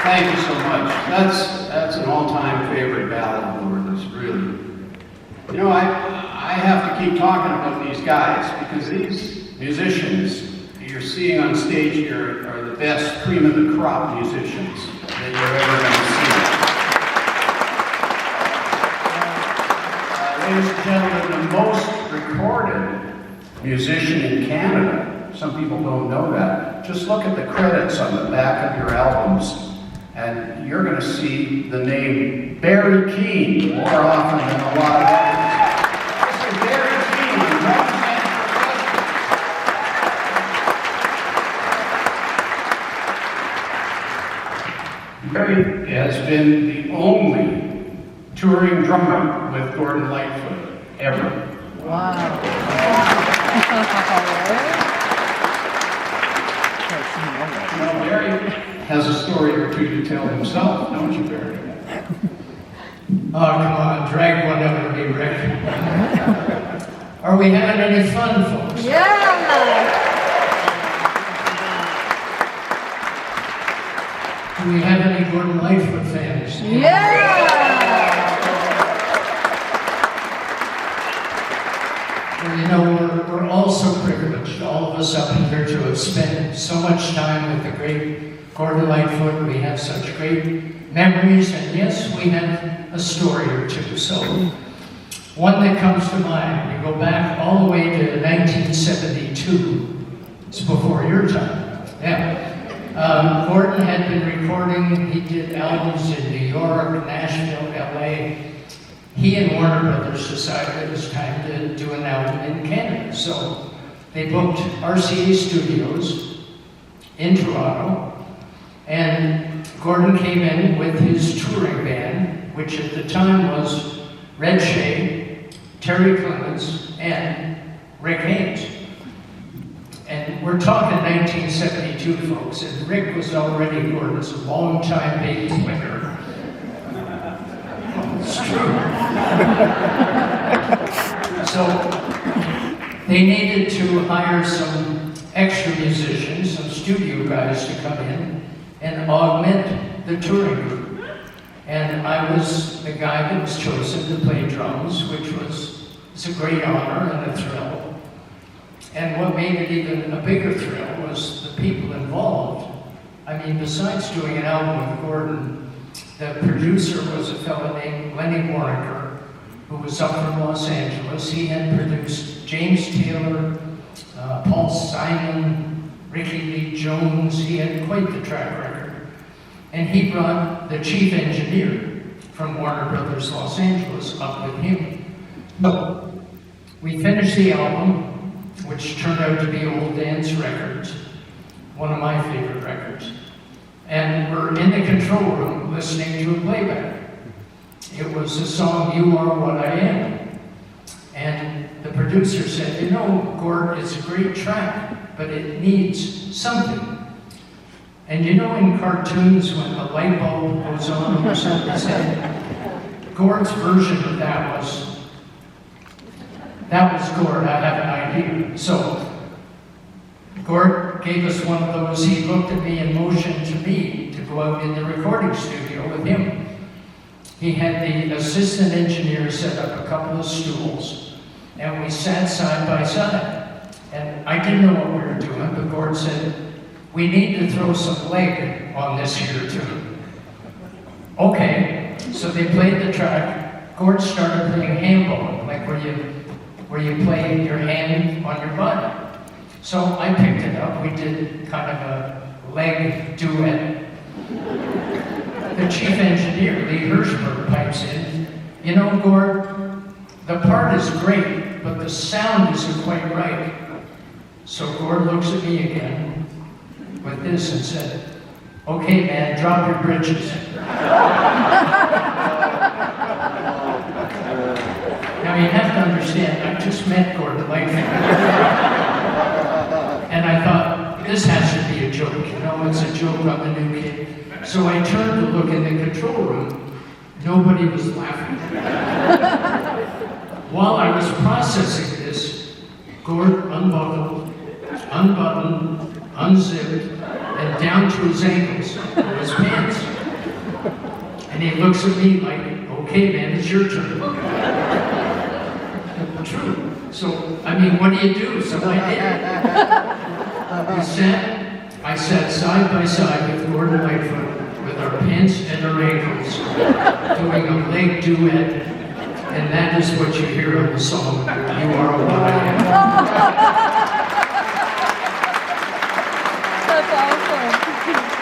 Thank you so much. That's an all-time favorite ballad of yours, really. You know, I have to keep talking about these guys because these musicians you're seeing on stage here are the best cream of the crop musicians that you're ever going to see. Ladies and gentlemen, the most recorded musician in Canada. Some people don't know that. Just look at the credits on the back of your albums, and you're going to see the name Barry Keane more often than a lot of others. Mr. Barry Keane, Barry has been the only touring drummer with Gordon Lightfoot ever. Wow. Well, Barry has a story or two to tell himself, don't you, Barry? Oh, come on, drag one out of me, Rick. Are we having any fun, folks? Yeah! Do we have any Gordon Lightfoot fans? Yeah! Well, you know, we're all so privileged, all of us up here, to have spent so much time with the great Gordon Lightfoot. We have such great memories, and yes, we have a story or two. So, one that comes to mind, you go back all the way to 1972. It's before your time. Yeah. Gordon had been recording, he did albums in New York, Nashville, LA. He and Warner Brothers decided it was time to do an album in Canada. So they booked RCA Studios in Toronto, and Gordon came in with his touring band, which at the time was Red Shea, Terry Clements, and Rick Haynes. And we're talking 1972, folks, and Rick was already Gordon's longtime bass player. It's true. So they needed to hire some extra musicians, some studio guys to come in and augment the touring group. And I was the guy that was chosen to play drums, which it's a great honor and a thrill. And what made it even a bigger thrill was the people involved. I mean, besides doing an album with Gordon, the producer was a fellow named Lenny Warniker, who was up from Los Angeles. He had produced James Taylor, Paul Simon, Ricky Lee Jones. He had quite the track record. And he brought the chief engineer from Warner Brothers Los Angeles up with him. So we finished the album, which turned out to be Old Dance Records, one of my favorite records. And we're in the control room listening to a playback. It was the song, You Are What I Am. And the producer said, you know, Gord, it's a great track, but it needs something. And you know in cartoons when the light bulb goes on or something, Gord's version of that was Gord, I have an idea. So Gord gave us one of those. He looked at me and motioned to me to go out in the recording studio with him. He had the assistant engineer set up a couple of stools, and we sat side by side. And I didn't know what we were doing, but Gord said, we need to throw some leg on this here too. Okay, so they played the track. Gord started playing handball, like where you play your hand on your body. So I picked it up. We did kind of a leg duet. The chief engineer, Lee Hirschberg, pipes in. You know, Gord, the part is great, but the sound isn't quite right. So Gord looks at me again with this and said, okay, man, drop your britches. Now you have to understand, I just met Gordon Lightfoot. And I thought, this has to be a joke, you know, it's a joke on the new kid. So I turned to look in the control room. Nobody was laughing. While I was processing this, Gord unbuckled, unbuttoned, unzipped, and down to his ankles were his pants. And he looks at me like, okay, man, it's your turn. True. So, I mean, what do you do? So I did. I sat side by side with Gordon Lightfoot with our pants and our ankles doing a leg duet, and that is what you hear on the song, You Are What I Am. That's awesome.